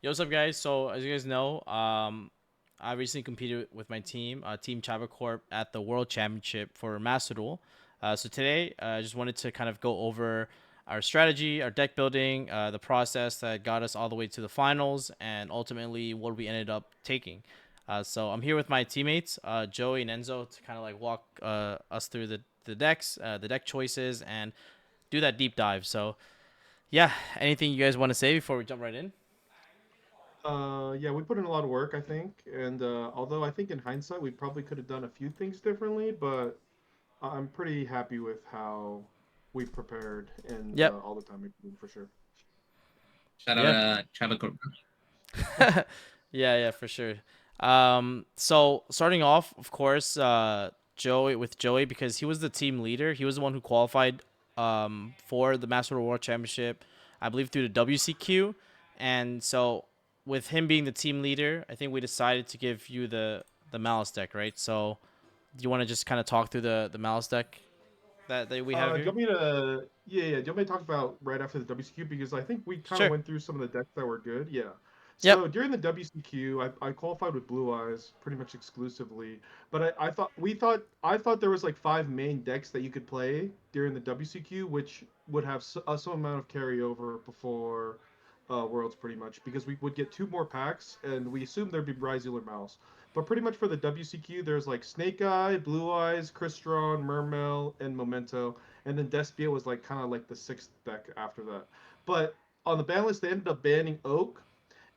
Yo, what's up, guys? So, as you guys know, I recently competed with my team, Team Chava Corp, at the World Championship for Master Duel. So today, I just wanted to kind of go over our strategy, our deck building, the process that got us all the way to the finals, and ultimately what we ended up taking. So I'm here with my teammates, Joey and Enzo, to kind of like walk us through the decks, the deck choices, and do that deep dive. So yeah, anything you guys want to say before we jump right in? Yeah, we put in a lot of work, I think, and although I think in hindsight we probably could have done a few things differently, but I'm pretty happy with how we prepared and Yep. all the time we put in for sure. Shout out Yeah. Travis Cook. Yeah, for sure. So starting off, of course, Joey because he was the team leader. He was the one who qualified for the Master World Championship, I believe through the WCQ, and so with him being the team leader, I think we decided to give you the Malice deck, right? So do you want to just kind of talk through the Malice deck that we have Do you here? want me to? Yeah. Do you want me to talk about right after the WCQ because I think we kind of Sure. went through some of the decks that were good. Yeah. Yep. So during the WCQ, I qualified with Blue Eyes pretty much exclusively, but I thought there was like five main decks that you could play during the WCQ, which would have some amount of carryover before Worlds pretty much because we would get two more packs and we assumed there'd be Bryzel or Mouse. But pretty much for the WCQ, there's like Snake Eye, Blue Eyes, Crystron, Mermail, and Memento, and then Despia was like kind of like the sixth deck after that. But on the ban list, they ended up banning Oak,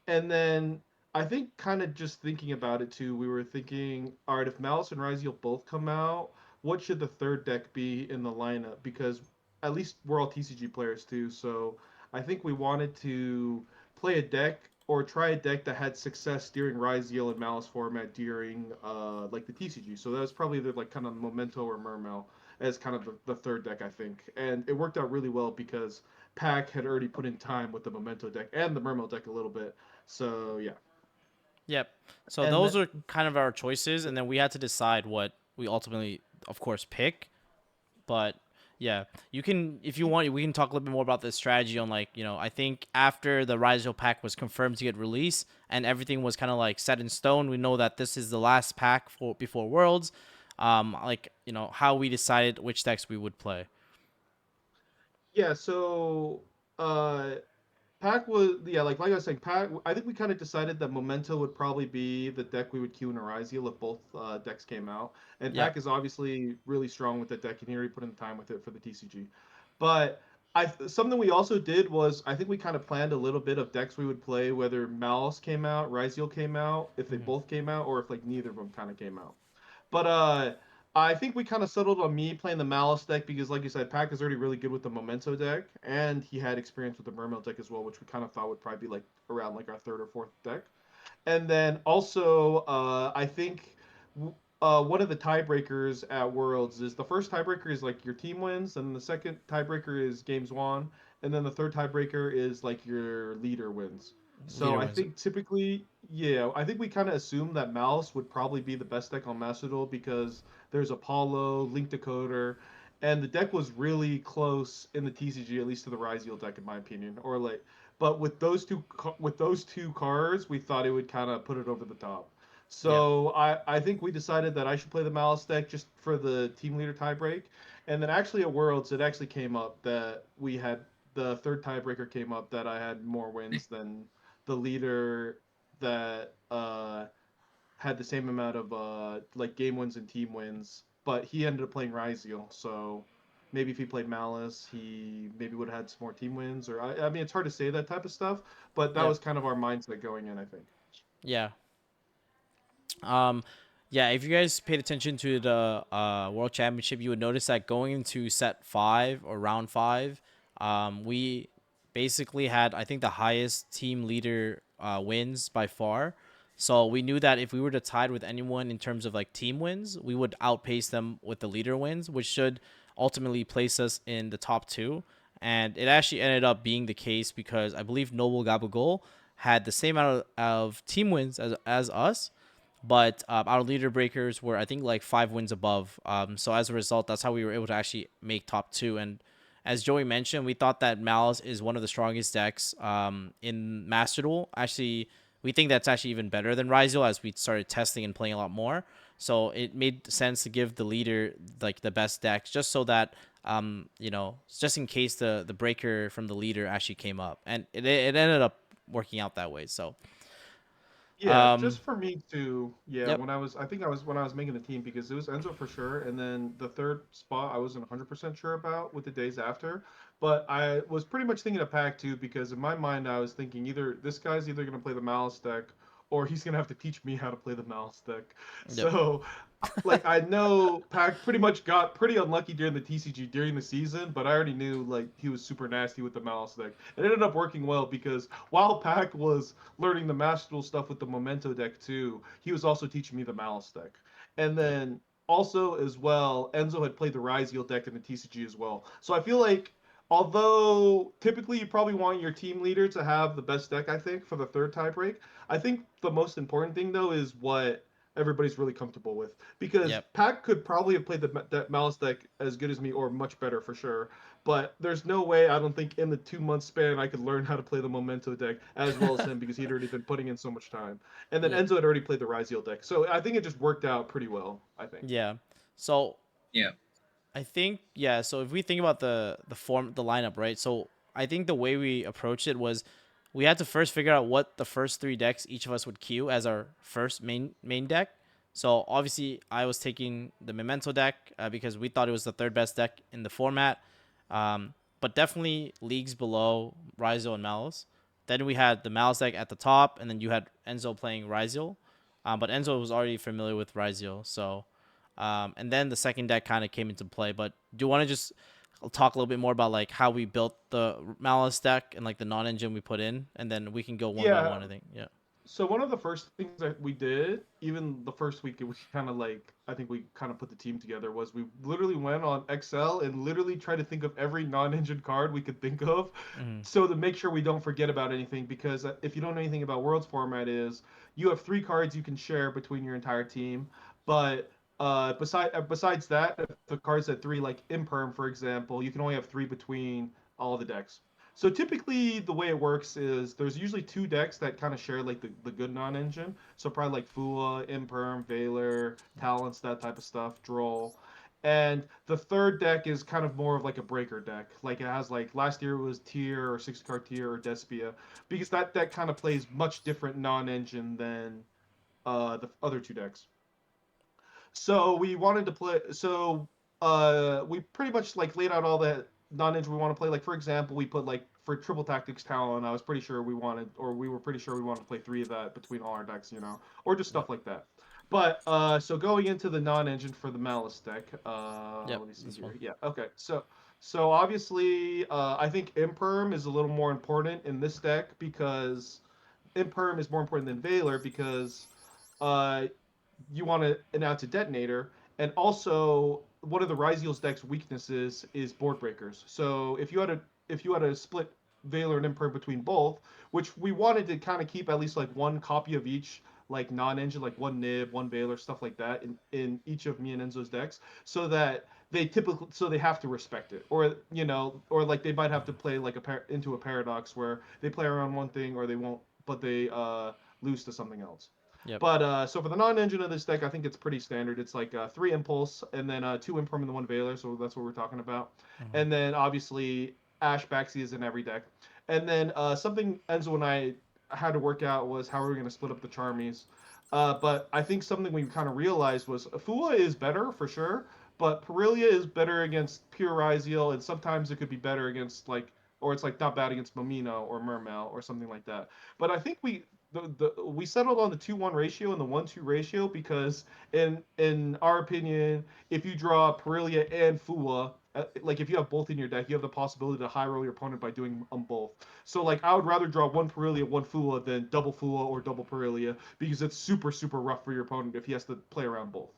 and then I think kind of just thinking about it too, we were thinking, all right, if Malice and Ryziel both come out, what should the third deck be in the lineup? Because at least we're all TCG players too, so I think we wanted to play a deck or try a deck that had success during Ryziel and Malice format during like the TCG. So that was probably the like kind of Memento or Mermail as kind of the third deck I think, and it worked out really well because Pack had already put in time with the Memento deck and the Mermail deck a little bit. So yeah, Yep. So and those that are kind of our choices, and then we had to decide what we ultimately, of course, pick. But yeah, you can if you want, we can talk a little bit more about the strategy on like I think after the Rise pack was confirmed to get released and everything was kind of like set in stone, we know that this is the last pack for before Worlds. Like how we decided which decks we would play. yeah. So uh, Pack was yeah, like I was saying, Pack. I think we kind of decided that Memento would probably be the deck we would queue in Ariziel if both decks came out. And Yep. Pack is obviously really strong with that deck, and he already put in time with it for the TCG. But something we also did was I think we kind of planned a little bit of decks we would play whether Malice came out, Ryziel came out, if they Hmm. both came out, or if like neither of them kind of came out. But I think we kind of settled on me playing the Malice deck because, like you said, Pack is already really good with the Memento deck, and he had experience with the Mermail deck as well, which we kind of thought would probably be like around like our third or fourth deck. And then also, I think one of the tiebreakers at Worlds is the first tiebreaker is like your team wins, and the second tiebreaker is games won, and then the third tiebreaker is like your leader wins. So Leader I wins it. think typically, yeah, I think we kind of assumed that Mouse would probably be the best deck on Master Duel because there's Apollo, Link Decoder, and the deck was really close in the TCG, at least to the Ryziel deck, in my opinion. Or like, but with those two cards, we thought it would kind of put it over the top. Yep. So I think we decided that I should play the Malice deck just for the team leader tiebreak. And then actually at Worlds, it actually came up that we had the third tiebreaker came up that I had more wins than the leader that had the same amount of like game wins and team wins, but he ended up playing Ryziel, so maybe if he played Malice, he maybe would have had some more team wins. Or I mean, it's hard to say that type of stuff, but that Yep. was kind of our mindset going in, I think. Yeah. Um, yeah, if you guys paid attention to the World Championship, you would notice that going into set five or round five, we basically had, I think, the highest team leader wins by far. So we knew that if we were to tie with anyone in terms of like team wins, we would outpace them with the leader wins, which should ultimately place us in the top two. And it actually ended up being the case because I believe Noble Gabagol had the same amount of team wins as us, but our leader breakers were I think like 5 wins above. So as a result, that's how we were able to actually make top two. And as Joey mentioned, we thought that Malice is one of the strongest decks in Master Duel. Actually, we think that's actually even better than Ryzel as we started testing and playing a lot more. So it made sense to give the leader like the best decks just so that just in case the breaker from the leader actually came up, and it ended up working out that way. So Yeah, um, just for me too. Yeah, yep, I think I was when I was making the team because it was Enzo for sure, and then the third spot I wasn't 100% sure about with the days after, but I was pretty much thinking of Pack too because in my mind I was thinking either this guy's either gonna play the Malice deck or he's gonna have to teach me how to play the Malice deck. yep, So like I know Pac pretty much got pretty unlucky during the TCG during the season, but I already knew like he was super nasty with the Malice deck. It ended up working well because while Pac was learning the Master Duel stuff with the Memento deck too, he was also teaching me the Malice deck. And yep, then also as well, Enzo had played the Ryzeal deck in the TCG as well. So I feel like although typically you probably want your team leader to have the best deck, I think, for the third tiebreak, I think the most important thing though is what everybody's really comfortable with because yep, Pac could probably have played that Malice deck as good as me or much better for sure. But there's no way I don't think in the 2 month span I could learn how to play the Memento deck as well as him because he'd already been putting in so much time. And then yep, Enzo had already played the Ryzeal deck, so I think it just worked out pretty well. I think. yeah. So Yeah. I think yeah. So if we think about the lineup, right? So I think the way we approached it was we had to first figure out what the first three decks each of us would queue as our first main deck. So obviously I was taking the Memento deck because we thought it was the third best deck in the format, but definitely leagues below Ryzo and Malice. Then we had the Malice deck at the top, and then you had Enzo playing Ryzo, but Enzo was already familiar with Ryzo, so and then the second deck kind of came into play. But do you want to just talk a little bit more about like how we built the Malice deck and like the non-engine we put in, and then we can go one by Yeah, one. I think. Yeah. so one of the first things that we did, even the first week, we kind of like I think we kind of put the team together was we literally went on Excel and literally tried to think of every non-engine card we could think of, Mm-hmm. so to make sure we don't forget about anything. Because if you don't know anything about Worlds format, is you have three cards you can share between your entire team, but besides that, if the card's at three, like Imperm for example, you can only have three between all the decks. So typically the way it works is there's usually two decks that kind of share like the good non-engine. So probably like Fua, Imperm, Valor, Talents, that type of stuff, Droll. And the third deck is kind of more of like a breaker deck. Like it has like last year it was Tier or 60 card Tier or Despia. Because that deck kind of plays much different non-engine than the other two decks. So we wanted to play. So we pretty much like laid out all the non-ninja we want to play. Like for example, we put like for triple tactics talent. I was pretty sure we wanted, or we were pretty sure we wanted to play three of that between all our decks, or just Yep. stuff like that. But so going into the non-engine for the Malice deck, Yep. let me see This one. here. Yeah, okay. So obviously, I think Imperm is a little more important in this deck because Imperm is more important than Valor because uh, you want to announce a detonator. And also, one of the Ryzeal's deck's weaknesses is board breakers. So if you had a split Valor and Imperm between both, which we wanted to kind of keep at least like one copy of each, like non-engine, like one Nib, one Valor, stuff like that, in each of me and Enzo's decks, so that they have to respect it, or like they might have to play like into a paradox where they play around one thing or they won't, but they lose to something else. Yep. But so for the non-engine of this deck, I think it's pretty standard. It's like three impulse and then two imperm and one Valor. So that's what we're talking about. Mm-hmm. And then obviously Ash Baxi is in every deck. And then something Enzo and I had to work out was how we were going to split up the Charmies. But I think something we kind of realized was Afua is better for sure, but Perilia is better against pure Ryzeal, and sometimes it could be better against like, or it's like not bad against Momino or Mermail or something like that. But I think we settled on the 2-1 ratio and the 1-2 ratio because in our opinion, if you draw Perilia and Fua, like if you have both in your deck, you have the possibility to high roll your opponent by doing both. So like I would rather draw one Perilia, one Fua than double Fua or double Perilia because it's super super rough for your opponent if he has to play around both.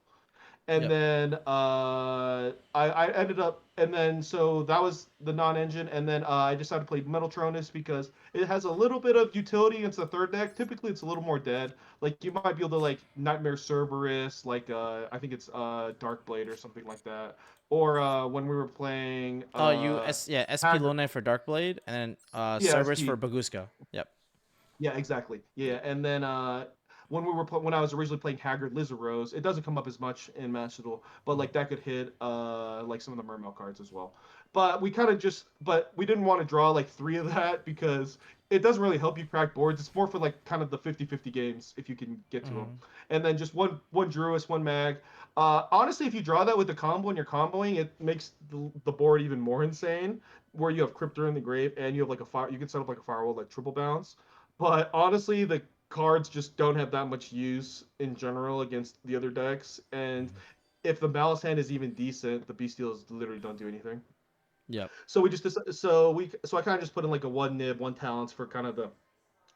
And Yep. then I ended up, and then so that was the non-engine, and then I decided to play Metaltronus because it has a little bit of utility against the third deck. Typically, it's a little more dead. Like you might be able to like Nightmare Cerberus, like I think it's Dark Blade or something like that, or when we were playing Oh, yeah, SP Haggard. Lone for Darkblade, and then Yeah, Cerberus for SP. Baguska. Yep. Yeah, exactly. Yeah, and then when when I was originally playing Haggard Lizard Rose, it doesn't come up as much in Master Duel, but like that could hit like some of the Mermail cards as well. But we kind of just but we didn't want to draw like three of that because it doesn't really help you crack boards. It's more for like kind of the 50-50 games if you can get to them. Mm-hmm. And then just one Druis, one Mag. Honestly, if you draw that with the combo and you're comboing, it makes the board even more insane. Where you have Cryptor in the grave and you have like a fire, you can set up like a firewall like triple bounce. But honestly, the cards just don't have that much use in general against the other decks. And if the Malice hand is even decent, the Bestials literally don't do anything. Yep. So we just so I kind of just put in like a one nib, one talents for kind of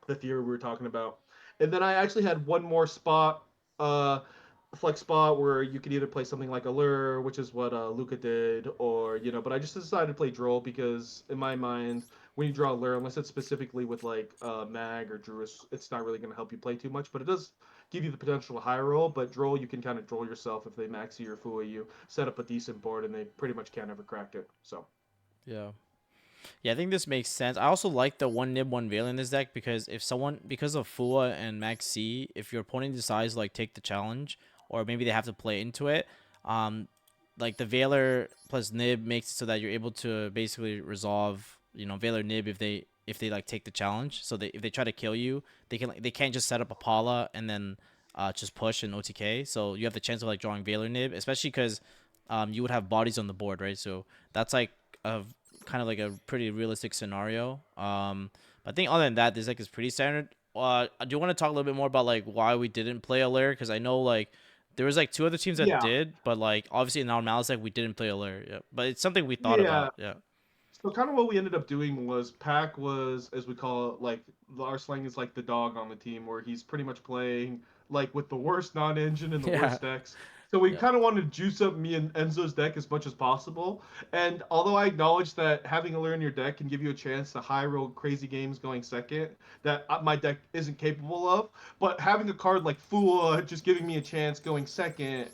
the theory we were talking about. And then I actually had one more spot, flex spot where you could either play something like Allure, which is what Luca did, or but I just decided to play Droll because in my mind, when you draw Allure, unless it's specifically with like Mag or Druis, it's not really going to help you play too much. But it does give you the potential to high roll. But Droll, you can kind of Droll yourself if they max you or Fua you, set up a decent board, and they pretty much can't ever crack it. So Yeah. Yeah, I think this makes sense. I also like the one nib one veil in this deck because because of Fua and Max C, if your opponent decides to, like take the challenge or maybe they have to play into it, um, like the Veiler plus nib makes it so that you're able to basically resolve, Veiler nib if they like take the challenge. So if they try to kill you, they can't just set up a Pala and then just push in OTK. So you have the chance of like drawing Veiler nib, especially because you would have bodies on the board, right? So that's like a kind of like a pretty realistic scenario. But I think other than that, this deck is pretty standard. I do want to talk a little bit more about like why we didn't play a lair because I know like there was like two other teams that yeah, did, but like obviously in our Malice deck we didn't play a lair. Yeah, but it's something we thought yeah. about. Yeah. So kind of what we ended up doing was Pack was, as we call it, like our slang is like the dog on the team, where he's pretty much playing like with the worst non-engine and the Yeah. worst decks. So we Yeah. kind of wanted to juice up me and Enzo's deck as much as possible. And although I acknowledge that having a lure in your deck can give you a chance to high roll crazy games going second, that my deck isn't capable of, but having a card like Fua just giving me a chance going second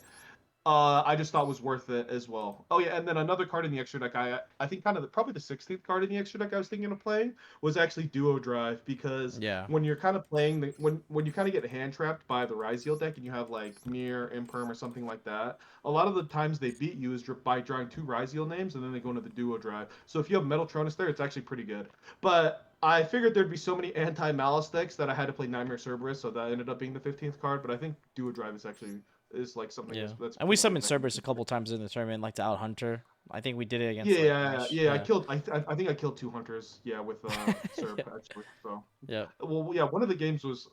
I just thought was worth it as well. Oh yeah, and then another card in the extra deck, I think kind of probably the 16th card in the extra deck I was thinking of playing was actually Duo Drive because Yeah. when you're kind of playing when you kind of get hand trapped by the Ryziel deck and you have like Mirror, Imperm, or something like that, a lot of the times they beat you is by drawing two Ryziel names and then they go into the Duo Drive. So if you have Metal Tronus there, it's actually pretty good. But I figured there'd be so many anti-Malice decks that I had to play Nightmare Cerberus, so that ended up being the 15th card. But I think Duo Drive is like something Yeah. that's And we pretty good summoned that can be Cerberus a couple considered. times in the tournament, like to out Hunter. I think we did it against Yeah, like yeah, Ash. yeah. I Yeah. killed. I think I killed two hunters. Yeah, with Serb Yeah. actually. So, Yeah. well, yeah. One of the games was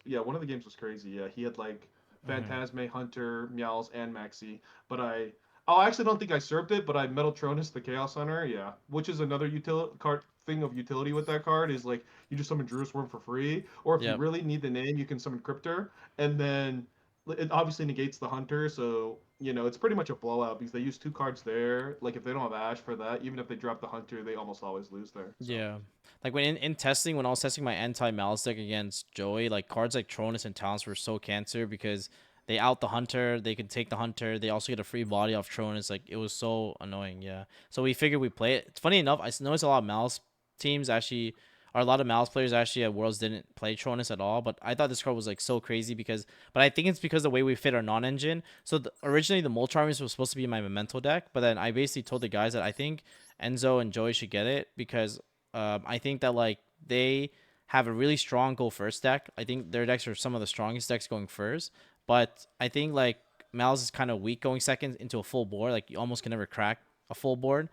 crazy. Yeah, he had like Mm-hmm. Phantasme, Hunter, Meows, and Maxi. But I actually don't think I served it. But I Metaltronus the Chaos Hunter. Yeah, which is another utility card thing of utility with that card is like you just summon Druid Worm for free, or if you Yep. really need the name, you can summon Cryptor, and then it obviously negates the hunter, so it's pretty much a blowout because they use two cards there. Like if they don't have Ash for that, even if they drop the hunter, they almost always lose there. So Yeah. Like in testing, when I was testing my anti Malice deck against Joey, like cards like Tronus and Talents were so cancer because they out the hunter, they could take the hunter, they also get a free body off Tronus. Like it was so annoying, yeah. So we figured we play it. It's funny enough, I noticed a lot of Malice teams actually or a lot of Malice players actually at Worlds didn't play Tronus at all. But I thought this card was like so crazy but I think it's because the way we fit our non-engine. So originally the Moltres was supposed to be my Memento deck, but then I basically told the guys that I think Enzo and Joey should get it because I think that like they have a really strong go first deck. I think their decks are some of the strongest decks going first. But I think like Malice is kind of weak going second into a full board. Like you almost can never crack a full board.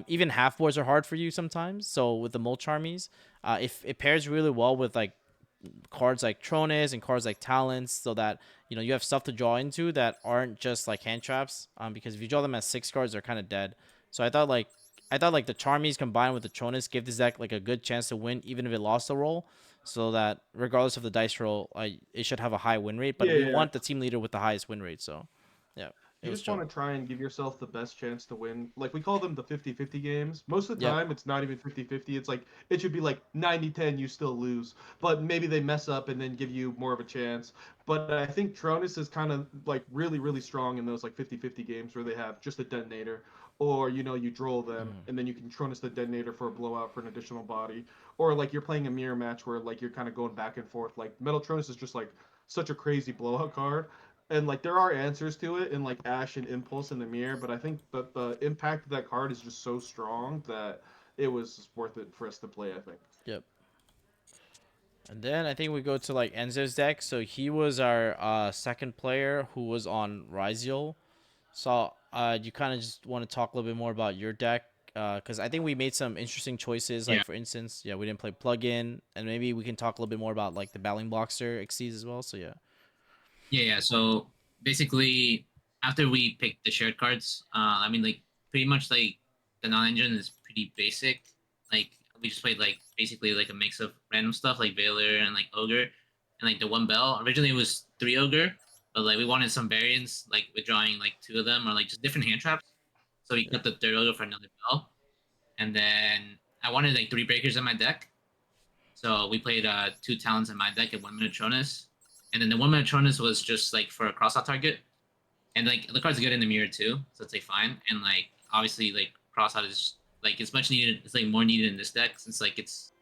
Even half boards are hard for you sometimes. So with the Moltres, if it pairs really well with like cards like Tronus and cards like Talents, so that you have stuff to draw into that aren't just like hand traps. Because if you draw them as 6 cards, they're kind of dead. So I thought like the Charmies combined with the Tronus give this deck like a good chance to win, even if it lost a roll. So that regardless of the dice roll, it should have a high win rate. But yeah, we yeah. want the team leader with the highest win rate. So, yeah. It you was just want chill. to try and give yourself the best chance to win. Like we call them the 50-50 games. Most of the Yep. time it's not even 50-50. It's like it should be like 90-10 you still lose. But maybe they mess up and then give you more of a chance. But I think Tronus is kind of like really really strong in those like 50-50 games where they have just a detonator or you droll them Mm. and then you can Tronus the detonator for a blowout for an additional body or like you're playing a mirror match where like you're kind of going back and forth. Like Metal Tronus is just like such a crazy blowout card and like there are answers to it in like Ash and Impulse in the mirror, but I think that the impact of that card is just so strong that it was worth it for us to play. I think. Yep. And then I think we go to like Enzo's deck. So he was our second player who was on Ryziel. So you kind of just want to talk a little bit more about your deck because I think we made some interesting choices. Yeah. Like for instance, yeah, we didn't play plug-in, and maybe we can talk a little bit more about like the battling blockster Xyz as well. So yeah. Yeah. So basically, after we picked the shared cards, I mean, like pretty much like the non-engine is pretty basic. Like we just played like basically like a mix of random stuff like Veiler and like Ogre, and like the one bell. Originally it was three Ogre, but like we wanted some variants, like withdrawing like two of them or like just different hand traps. So we Yeah. cut the third Ogre for another bell, and then I wanted like three breakers in my deck. So we played two talents in my deck and 1 minute Tronus. And then the 1 minute Tronus was just like for a crossout target. And like the card's good in the mirror too, so it's like fine. And like obviously like crossout is like it's much needed. It's like more needed in this deck since like it's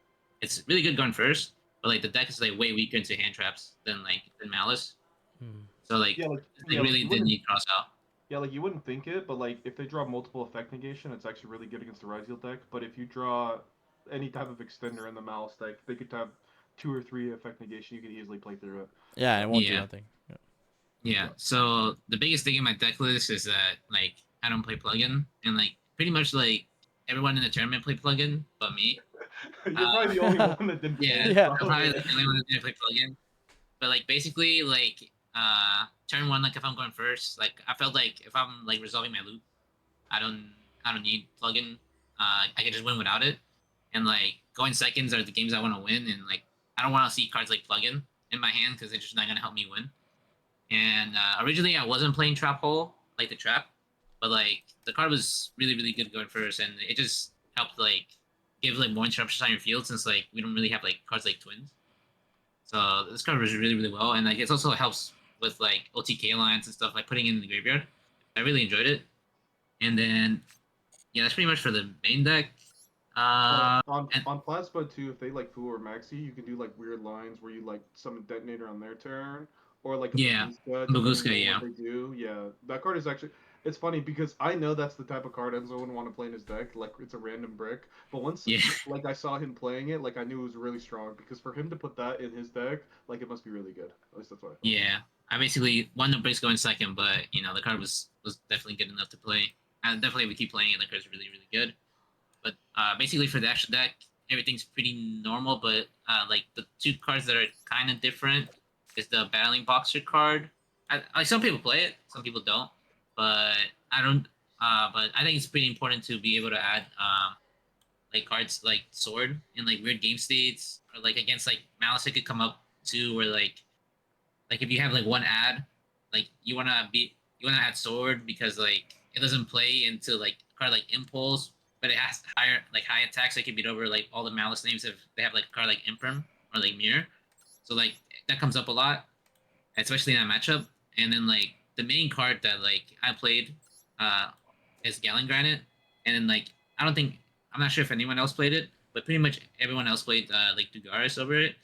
really good going first, but like the deck is like way weaker into hand traps than Malice. Hmm. So like it's like Yeah, like really you didn't wouldn't need crossout. yeah, like you wouldn't think it, but like if they draw multiple effect negation, it's actually really good against the Ryziel deck. But if you draw any type of extender in the Malice deck, they could have two or three effect negation. You could easily play through it. Yeah, it won't do Yeah. nothing. Yeah. Yeah. So the biggest thing in my deck list is that like I don't play plugin and like pretty much like everyone in the tournament played plugin but me. You're Uh, probably the only one that didn't play yeah, it, Yeah. I'm probably probably. like the only one that didn't play plugin. But like basically like turn one, like if I'm going first, like I felt like if I'm like resolving my loop, I don't I don't need plugin. I can just win without it. And like going seconds are the games I want to win, and like I don't want to see cards like plugin in my hand because they're just not gonna help me win. And originally I wasn't playing trap hole like the trap, but like the card was really really good going first, and it just helped like give like more interruptions on your field since like we don't really have like cards like twins. So this card was really really well, and like it also helps with like OTK lines and stuff like putting it in the graveyard. I really enjoyed it. And then yeah, that's pretty much for the main deck. On And on Plasma too, if they like Fu or Maxi, you can do like weird lines where you like summon Detonator on their turn, or like a yeah, Baguska, depending Baguska, on what yeah, they do. Yeah, that card is actually it's funny because I know that's the type of card Enzo would want to play in his deck. Like it's a random brick, but once yeah, like I saw him playing it, like I knew it was really strong because for him to put that in his deck, like it must be really good. At least that's what I thought. yeah. I basically won the breaks going second, but you know the card was definitely good enough to play. And definitely we keep playing it. The card's really really good. But basically for the actual deck, everything's pretty normal. But like the two cards that are kind of different is the battling boxer card. Like some people play it, some people don't. But I don't. But I think it's pretty important to be able to add like cards like sword in like weird game states or like against like malice. It could come up too, where like if you have like one ad, like you wanna add sword because like it doesn't play into like a card like impulse, but it has high attacks that can beat over like all the malice names if they have like a card like imperm or like mirror. So like that comes up a lot, especially in that matchup. And then like the main card that like I played uh is Gallon Granite, and then like I don't think I'm not sure if anyone else played it, but pretty much everyone else played like Dugaris over it.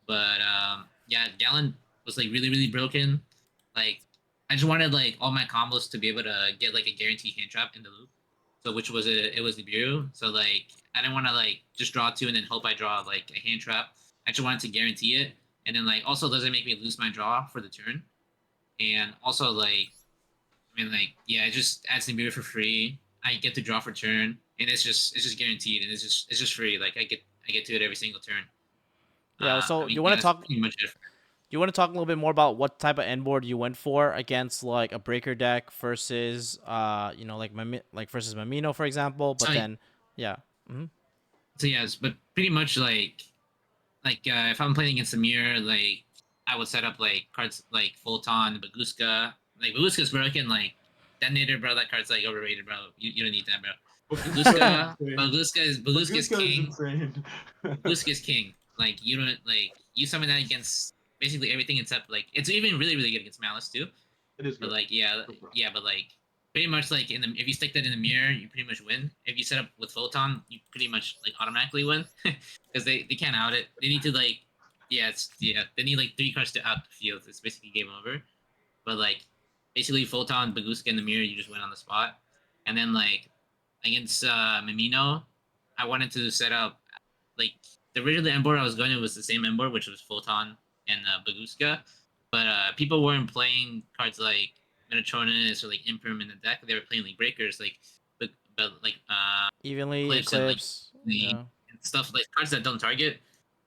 But yeah, Gallon was like really really broken. Like I just wanted like all my combos to be able to get like a guaranteed hand trap in the loop. So which was it was the Nibiru. So like I didn't want to like just draw two and then hope I draw like a hand trap. I just wanted to guarantee it. And then like also doesn't make me lose my draw for the turn. And also like I mean like yeah, it just adds Nibiru for free. I get to draw for turn, and it's just guaranteed, and it's just free. Like I get to it every single turn. Yeah. I So mean, yeah, that's pretty much it. you want to talk a little bit more about what type of end board you went for against like a breaker deck versus like like versus Mamino for example. But So, then yeah. Hmm. so yes, but pretty much if I'm playing against a mirror, like I would set up like cards like Photon, Baguska. Like Baguska's broken. Like Detonator, bro. That card's like overrated, bro. You don't need that, bro. Baguska is Baguska, insane. Baguska's Baguska is king. insane. Baguska's king. Like you don't like you summon that against basically everything except like it's even really really good against Malice too. It is But good. like yeah, but like pretty much like in the if you stick that in the mirror, you pretty much win. If you set up with Photon, you pretty much like automatically win because they can't out it. They need to like they need like 3 cards to out the field. It's basically game over. But like basically Photon, Baguska in the mirror, you just win on the spot. And then like against Mimino, I wanted to set up like the original end board I was going to was the same end board, which was Photon and Baguska. But people weren't playing cards like Metatronus or like Imperm in the deck. They were playing like breakers, like but like Evenly Eclipse and like Eclipse. the Yeah. and stuff like cards that don't target.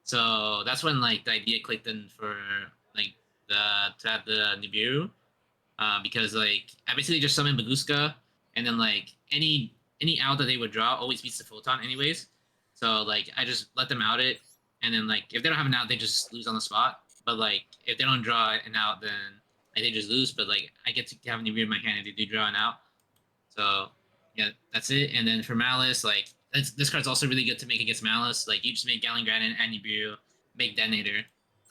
So that's when like the idea clicked in for like the to have the Nibiru because like I basically just summon Baguska, and then like any out that they would draw always beats the Photon anyways. So like I just let them out it, and then like if they don't have an out, they just lose on the spot. But like if they don't draw an out, then like, they just lose. But like I get to have Nibiru in my hand if they do draw an out. So yeah, that's it. And then for Malice, like this card's also really good to make against Malice. Like you just make Galen Granite and Nibiru, make Detonator.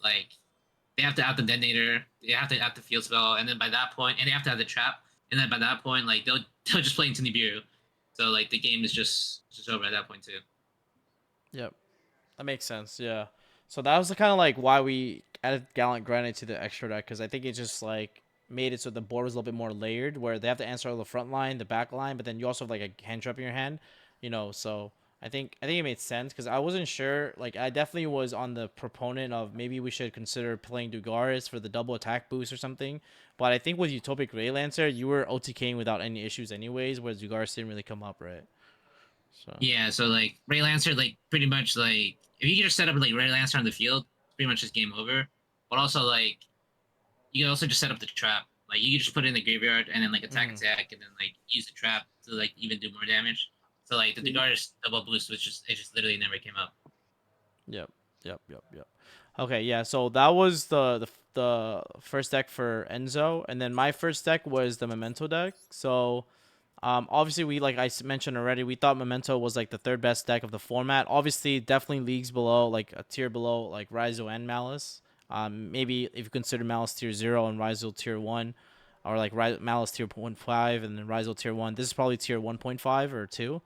Like they have to out the detonator, they have to out the field spell, and then by that point, and they have to have the trap, and then by that point, like they'll just play into Nibiru. So like the game is just over at that point too. Yep. That makes sense. Yeah. So that was the kind of like why we added Gallant Granite to the extra deck, because I think it just like made it so the board was a little bit more layered, where they have to answer all the front line, the back line, but then you also have like a hand trap in your hand, So I think it made sense because I wasn't sure. Like I definitely was on the proponent of maybe we should consider playing Dugaris for the double attack boost or something. But I think with Utopic Ray Lancer, you were OTKing without any issues anyways, whereas Dugaris didn't really come up, right? So. Yeah, so like Ray Lancer, like pretty much like if you can just set up like Ray Lancer on the field, it's pretty much just game over. But also like you can also just set up the trap. Like you can just put it in the graveyard and then like Mm-hmm. attack, and then like use the trap to like even do more damage. So like the Dugaris double boost, which just it just literally never came up. Yep. Yep. Okay, yeah. So that was the first deck for Enzo, and then my first deck was the Memento deck. So, obviously we like mentioned already, we thought Memento was like the third best deck of the format. Obviously, definitely leagues below, like a tier below, like Ryzo and Malice. Maybe if you consider Malice tier 0 and Ryzo tier 1, or like Malice tier 0.5 and then Ryzo tier 1. This is probably tier 1.5 or 2.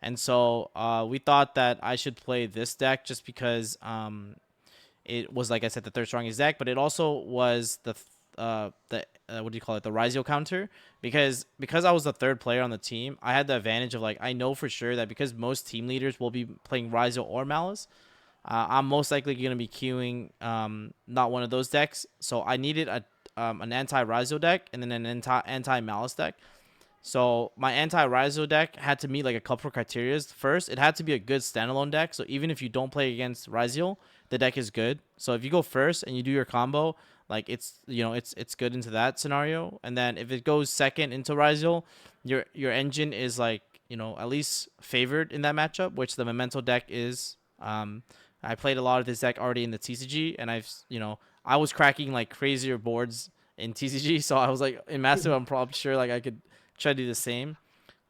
And so we thought that I should play this deck just because it was, like I said, the third strongest deck, but it also was the what do you call it, the Ryzo counter, because I was the third player on the team. I had the advantage of, like, I know for sure that because most team leaders will be playing Ryzo or Malice, I'm most likely going to be queuing not one of those decks. So I needed an anti Ryzo deck and then an anti Malice deck. So my anti-Ryzo deck had to meet like a couple of criteria. First, it had to be a good standalone deck. So even if you don't play against Ryzo, the deck is good. So if you go first and you do your combo, like it's good into that scenario. And then if it goes second into Ryzo, your engine is like at least favored in that matchup, which the Memento deck is. I played a lot of this deck already in the TCG, and I was cracking like crazier boards in TCG. So I was like in Massive, I'm probably sure like I could try to do the same.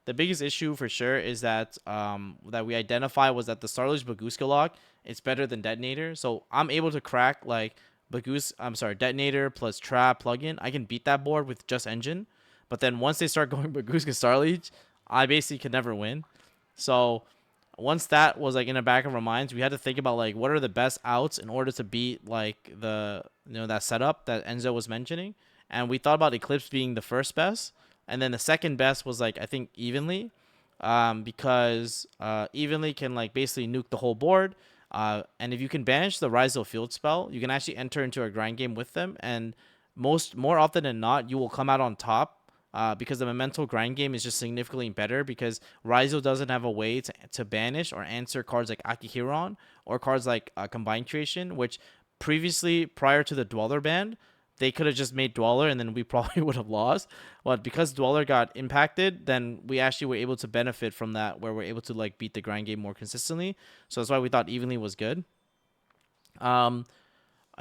The biggest issue for sure is that we identify was that the Starlish Baguska lock is better than Detonator. So I'm able to crack like Detonator plus Trap plugin. I can beat that board with just engine. But then once they start going Baguska Starlight, I basically could never win. So once that was like in the back of our minds, we had to think about like what are the best outs in order to beat like the that setup that Enzo was mentioning, and we thought about Eclipse being the first best, and then the second best was like I think Evenly, because Evenly can like basically nuke the whole board, and if you can banish the Rise Field spell, you can actually enter into a grind game with them, and more often than not, you will come out on top. Because the Memento grind game is just significantly better because Ryzo doesn't have a way to banish or answer cards like Akihiron or cards like Combine Creation, which previously, prior to the Dweller ban, they could have just made Dweller and then we probably would have lost. But because Dweller got impacted, then we actually were able to benefit from that, where we're able to like beat the grind game more consistently. So that's why we thought Evenly was good. Um,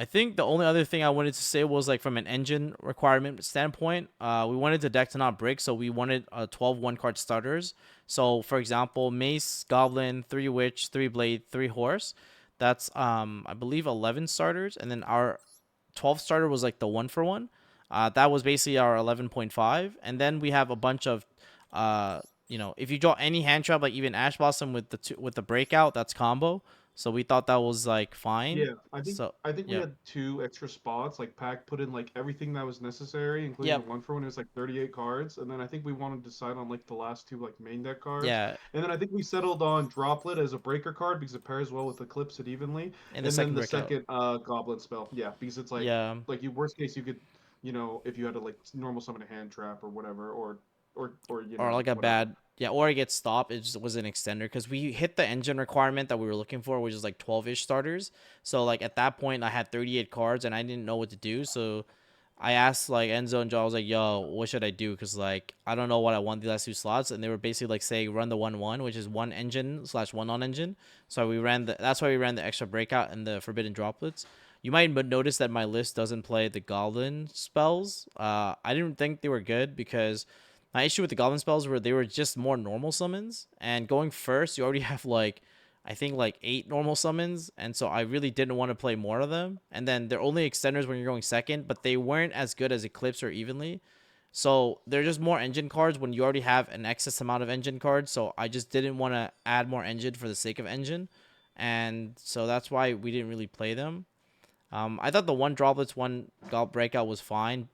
I think the only other thing I wanted to say was like from an engine requirement standpoint, we wanted the deck to not break, so we wanted 12 1 card starters. So for example, Mace, Goblin, 3 Witch, 3 Blade, 3 Horse. That's I believe 11 starters, and then our 12th starter was like the 1 for 1. That was basically our 11.5, and then we have a bunch of if you draw any hand trap, like even Ash Blossom with with the breakout, that's combo. So we thought that was like fine. Yeah, So I think we yep. had two extra spots. Like Pack put in like everything that was necessary, including the Yep. 1 for 1. It was like 38 cards, and then I think we wanted to decide on like the last two like main deck cards, Yeah. and then I think we settled on Droplet as a breaker card because it pairs well with Eclipse it evenly, In the and then second the breakout. second Goblin spell. Yeah, because it's Yeah. like you worst case you could if you had to like normal summon a hand trap or whatever or Or like a whatever. bad, yeah, or it gets stopped. It just was an extender because we hit the engine requirement that we were looking for, which is like 12-ish starters. So like at that point, I had 38 cards and I didn't know what to do. So I asked like Enzo and Joe, I was like, "Yo, what should I do?" Because like I don't know what I want the last 2 slots, and they were basically like saying run the 1/1, which is one engine slash one on engine. So we ran the that's why we ran the extra breakout and the forbidden droplets. You might notice that my list doesn't play the goblin spells. I didn't think they were good because my issue with the goblin spells were they were just more normal summons, and going first, you already have like I think like 8 normal summons, and so I really didn't want to play more of them. And then they're only extenders when you're going second, but they weren't as good as Eclipse or Evenly. So they're just more engine cards when you already have an excess amount of engine cards. So I just didn't want to add more engine for the sake of engine, and so that's why we didn't really play them. I thought the one droplets, one breakout was fine.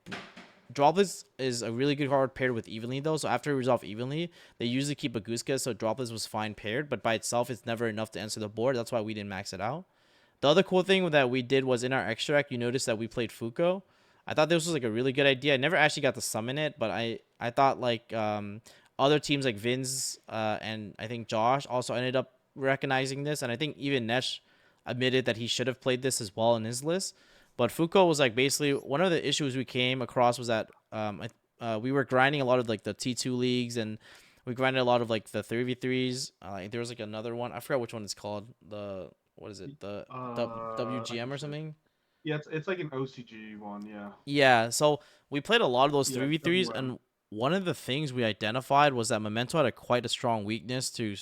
Droplets is a really good card paired with Evenly though. So after we resolve Evenly, they usually keep a Gooska, so Droplets was fine paired, but by itself it's never enough to answer the board. That's why we didn't max it out. The other cool thing that we did was in our extract, you noticed that we played Fuko. I thought this was like a really good idea. I never actually got to summon it, but I thought like other teams like Vince and I think Josh also ended up recognizing this, and I think even Nesh admitted that he should have played this as well in his list. But Fuko was like basically one of the issues we came across was that we were grinding a lot of like the T2 leagues, and we grinded a lot of like the 3v3s. There was like another one. I forgot which one it's called. The what is it? The I WGM can or check. something. Yeah, it's like an OCG one. Yeah. Yeah, so we played a lot of those Yeah, 3v3s, WM. and one of the things we identified was that Memento had quite a strong weakness to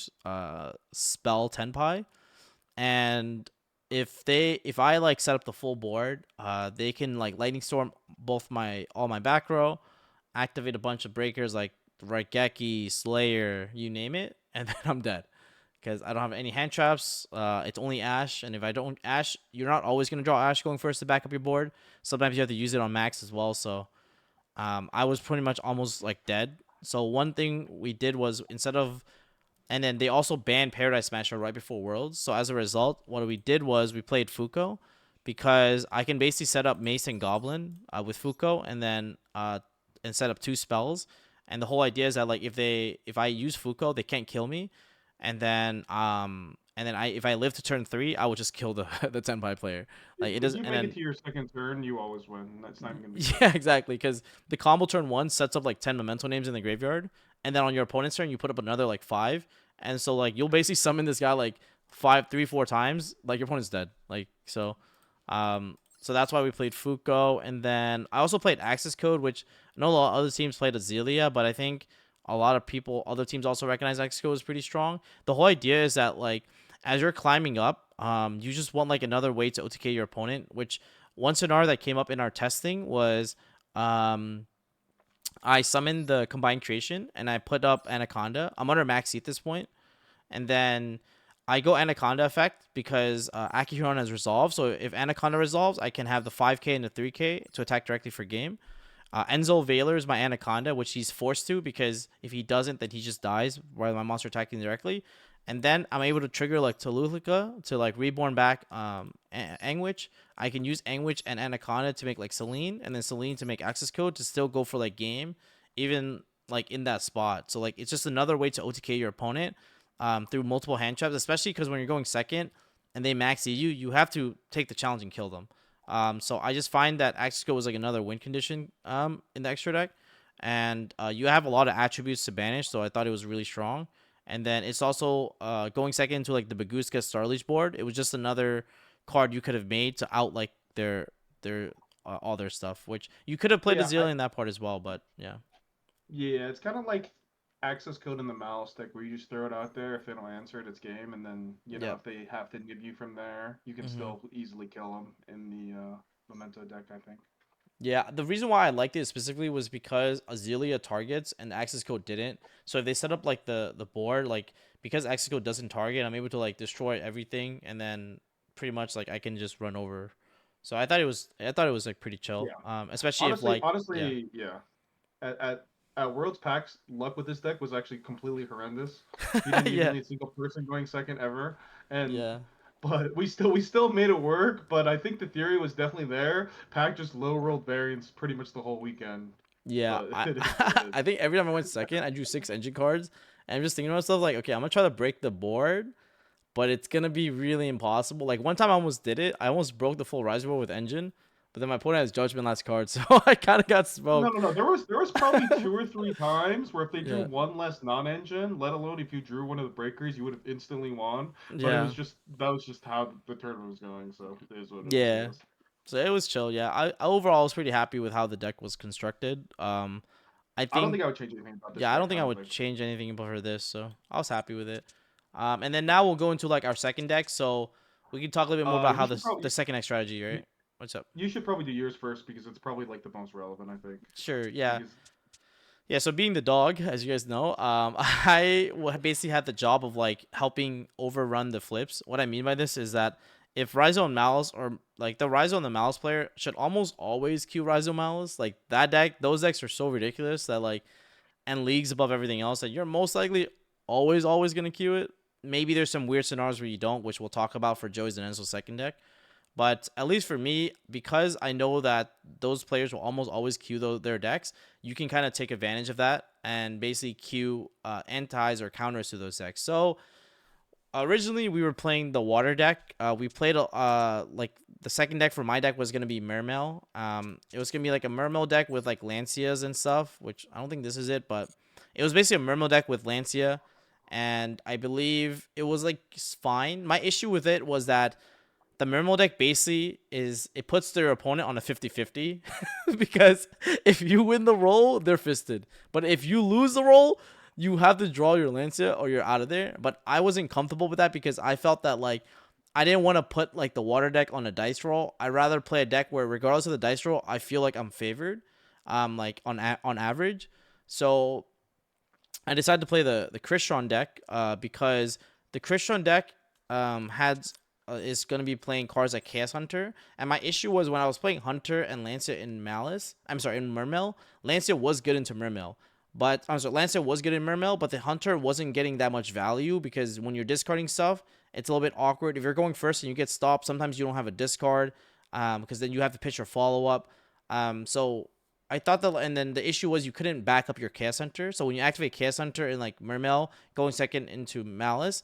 spell Tenpai, and if I like set up the full board, they can like lightning storm both my all my back row, activate a bunch of breakers like Raigeki, Slayer, you name it, and then I'm dead because I don't have any hand traps. It's only Ash, and if I don't Ash, you're not always gonna draw Ash going first to back up your board. Sometimes you have to use it on max as well. So I was pretty much almost like dead. So one thing we did was instead of and then they also banned Paradise Smasher right before Worlds. So as a result, what we did was we played Fuko because I can basically set up Mace and Goblin with Fuko and set up 2 spells. And the whole idea is that like if I use Fuko, they can't kill me. And then I if I live to turn 3, I will just kill the the Tenpai player. Like it If does you and make it then to your second turn, you always win. That's not even gonna be yeah, close. exactly. Because the combo turn 1 sets up like 10 memento names in the graveyard, and then on your opponent's turn you put up another like 5, and so like you'll basically summon this guy like 5, 3, 4 times. Like your opponent's dead. So that's why we played Fuko, and then I also played Access Code, which I know a lot of other teams played Azealia, but I think a lot of people, other teams also recognize Access Code is pretty strong. The whole idea is that like as you're climbing up, you just want like another way to OTK your opponent, which one scenario that came up in our testing was um, I summoned the combined creation and I put up Anaconda. I'm under max C at this point, and then I go Anaconda effect because Akihiron has resolved. So if Anaconda resolves, I can have the 5k and the 3k to attack directly for game. Enzo Valor is my Anaconda, which he's forced to because if he doesn't, then he just dies while my monster attacking directly. And then I'm able to trigger like Toluca to like reborn back Angwitch. I can use Angwitch and Anaconda to make like Celine, and then Celine to make access code to still go for like game, even like in that spot. So like it's just another way to OTK your opponent through multiple hand traps, especially because when you're going second and they max you, you have to take the challenge and kill them. So I just find that access code was like another win condition in the extra deck, and you have a lot of attributes to banish, so I thought it was really strong. And then it's also going second into like the Baguska Starleech board. It was just another card you could have made to out like their all their stuff, which you could have played Yeah, Azalea in that part as well, but yeah. yeah, it's kind of like access code in the mouse deck where you just throw it out there. If they don't answer it, it's game, and then Yep. if they have to nib you from there, you can Hmm. still easily kill them in the Memento deck. I think. Yeah, the reason why I liked it specifically was because Azalea targets and access code didn't. So if they set up like the board, like because access code doesn't target, I'm able to like destroy everything and then pretty much like I can just run over. So I thought it was like pretty chill. Yeah. Especially if Honestly, like yeah. honestly, yeah. At at, at Worlds PAX, luck with this deck was actually completely horrendous. He didn't need Yeah. only a single person going second ever, and Yeah. but we still made it work. But I think the theory was definitely there. Pack just low rolled variance pretty much the whole weekend. Yeah, But I it is what it is. I think every time I went second, I drew 6 engine cards, and I'm just thinking to myself like, okay, I'm gonna try to break the board, but it's gonna be really impossible. Like one time I almost did it. I almost broke the full rise board with engine, but then my opponent has judgment last card, so I kind of got No, smoked. no, no. There was probably two or three times where if they drew Yeah, one less non-engine, let alone if you drew one of the breakers, you would have instantly won. But it was yeah, just that was just how the tournament was going. So it is what it is, I yeah. guess. So it was chill. Yeah, I overall was pretty happy with how the deck was constructed. I I don't think think I would change anything about this yeah, I don't deck, think I would honestly. change anything for this, so I was happy with it. And then now we'll go into like our second deck, so we can talk a little bit more about You how should the probably second deck strategy, you, right? What's up? you should probably do yours first because it's probably like the most relevant, I think. Sure, yeah. Because Yeah, so being the dog, as you guys know, I basically had the job of like helping overrun the flips. What I mean by this is that if Rhizo and Malice or like the Rhizo and the Malice player should almost always queue Rhizo Malice. Like that deck, those decks are so ridiculous that like and leagues above everything else that you're most likely always gonna queue it. Maybe there's some weird scenarios where you don't, which we'll talk about for Joey's and Enzo's second deck. But at least for me, because I know that those players will almost always queue their decks, you can kind of take advantage of that and basically queue antis or counters to those decks. So originally we were playing the water deck. We played like the second deck for my deck was gonna be Mermail. It was gonna be like a Mermail deck with like Lancias and stuff, which I don't think this is it, but it was basically a Mermail deck with Lancia, and I believe it was like fine. My issue with it was that the Mermail deck basically is it puts their opponent on a 50-50 because if you win the roll, they're fisted. But if you lose the roll, you have to draw your Lancia or you're out of there. But I wasn't comfortable with that because I felt that like I didn't want to put like the water deck on a dice roll. I'd rather play a deck where regardless of the dice roll, I feel like I'm favored, like on average. So I decided to play the Crystron deck because the Crystron deck had is going to be playing cards like Chaos Hunter. And my issue was when I was playing Hunter and Lancia in Malice, I'm sorry, in Mermail, Lancia was good into Mermail. But I'm sorry, Lancia was good in Mermail, but the Hunter wasn't getting that much value because when you're discarding stuff, it's a little bit awkward. If you're going first and you get stopped, sometimes you don't have a discard because then you have to pitch your follow up. So I thought that, and then the issue was you couldn't back up your Chaos Hunter. So when you activate Chaos Hunter in like Mermail, going second into Malice,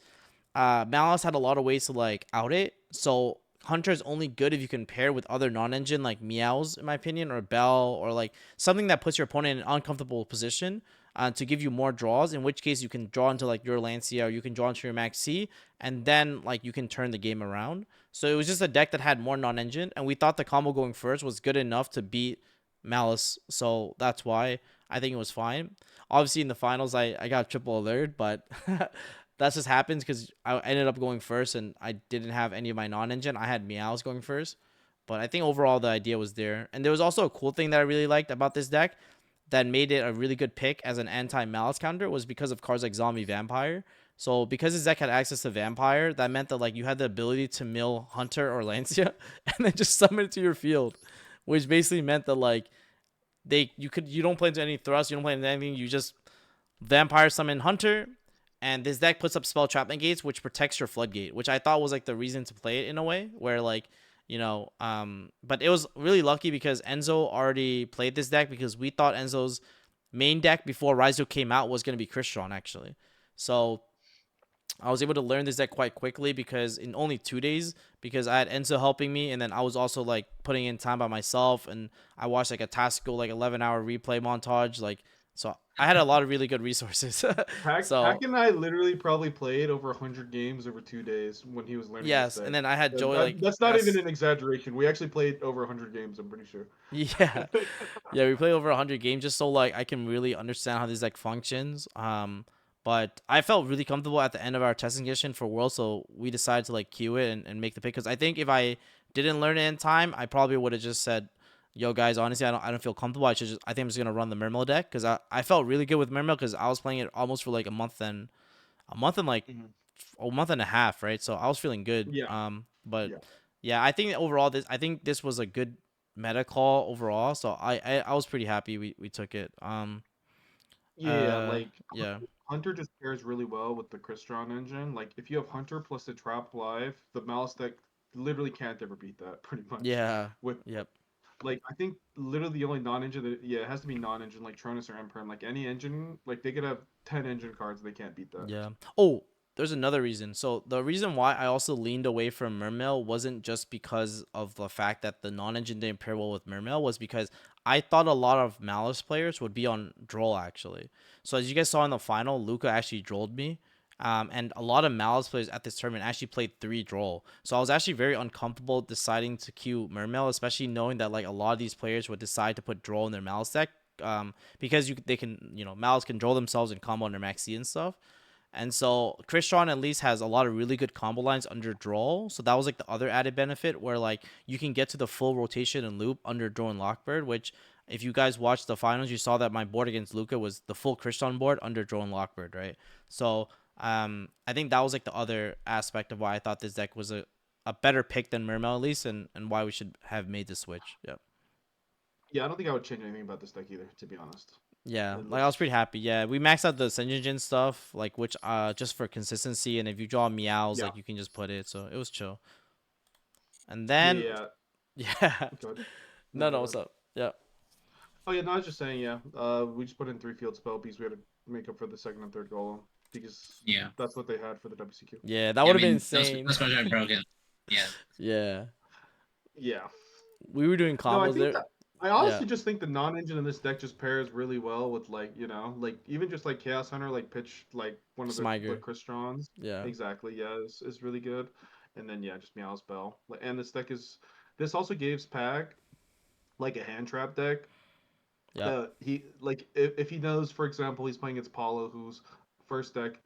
Malice had a lot of ways to like out it. So Hunter is only good if you can pair with other non-engine like Meows, in my opinion, or Bell, or like something that puts your opponent in an uncomfortable position to give you more draws. In which case you can draw into like your Lancia or you can draw into your Max C, and then like you can turn the game around. So it was just a deck that had more non-engine, and we thought the combo going first was good enough to beat Malice. So that's why I think it was fine. Obviously in the finals I got triple alert, but that just happens because I ended up going first and I didn't have any of my non-engine. I had Meows going first. But I think overall the idea was there. And there was also a cool thing that I really liked about this deck that made it a really good pick as an anti-Malice counter was because of cards like Zombie Vampire. So because his deck had access to Vampire, that meant that like you had the ability to mill Hunter or Lancia and then just summon it to your field. Which basically meant that like you don't play into any thrust, you don't play into anything, you just Vampire summon Hunter, and this deck puts up spell trap negates, which protects your floodgate, which I thought was like the reason to play it in a way, where like but it was really lucky because Enzo already played this deck because we thought Enzo's main deck before Raizo came out was gonna be Crystron actually, so I was able to learn this deck quite quickly because in only 2 days, because I had Enzo helping me, and then I was also like putting in time by myself, and I watched like a tactical like 11-hour replay montage. Like So I had a lot of really good resources. Pack So and I literally probably played over 100 games over 2 days when he was learning this yes, and deck. then I had Joey like That's not even as an exaggeration. We actually played over 100 games. I'm pretty sure. yeah. Yeah, we play over 100 games just so like I can really understand how this deck functions. But I felt really comfortable at the end of our testing session for World, so we decided to like queue it and make the pick. Because I think if I didn't learn it in time, I probably would have just said, "Yo, guys, honestly, I don't feel comfortable. I think I'm just gonna run the Mermail deck because I felt really good with Mermail because I was playing it almost for like a month and like Mhm. a month and a half, right? So I was feeling good. Yeah, But yeah, yeah, I think this was a good meta call overall. So I was pretty happy we took it. yeah. Like Yeah, Hunter just pairs really well with the Crystron engine. Like if you have Hunter plus the Trap Life, the Mouse deck literally can't ever beat that. Pretty much. yeah, With yep. like I think literally the only non-engine that yeah it has to be non-engine like Tronus or Emperor. And like any engine, like they could have 10 engine cards, they can't beat that. Yeah. Oh, there's another reason. So the reason why I also leaned away from Mermail wasn't just because of the fact that the non-engine didn't pair well with Mermail, was because I thought a lot of Malice players would be on Droll actually. So as you guys saw in the final, Luca actually drolled me. And a lot of Malice players at this tournament actually played 3 Droll. So I was actually very uncomfortable deciding to queue Mermail, especially knowing that like a lot of these players would decide to put Droll in their Malice deck. Because they can, Malice control themselves and combo on their Maxi and stuff. And so Crystron at least has a lot of really good combo lines under draw. So that was like the other added benefit where like you can get to the full rotation and loop under draw and Lockbird, which if you guys watched the finals, you saw that my board against Luca was the full Crystron board under draw and Lockbird, right? So I think that was like the other aspect of why I thought this deck was a better pick than Mermail at least, and why we should have made the switch. Yep. Yeah, I don't think I would change anything about this deck either, to be honest. Yeah, It like I was pretty looks happy. Yeah, we maxed out the Senjin stuff, like which just for consistency, and if you draw meows, yeah, like you can just put it, so it was chill. And yeah, then yeah. yeah, Good. No, no, go no, ahead. what's up? Yeah, Oh yeah, no, I was just saying, yeah. We just put in 3 field spell because we had to make up for the second and third golem because Yeah. that's what they had for the WCQ. yeah, that Yeah, I would have been mean insane. those cards are broken. Yeah. Yeah, Yeah. we were doing No, I combos think there. that I Yeah, honestly just think the non-engine in this deck just pairs really well with like, like even just like Chaos Hunter like pitch like one of the Smiger. Crystron's. Yeah, Exactly, yeah, is really good. And then yeah, just Meow's Bell. And this also gives Pack like a hand trap deck yep, that he like if he knows, for example, he's playing against Paulo, whose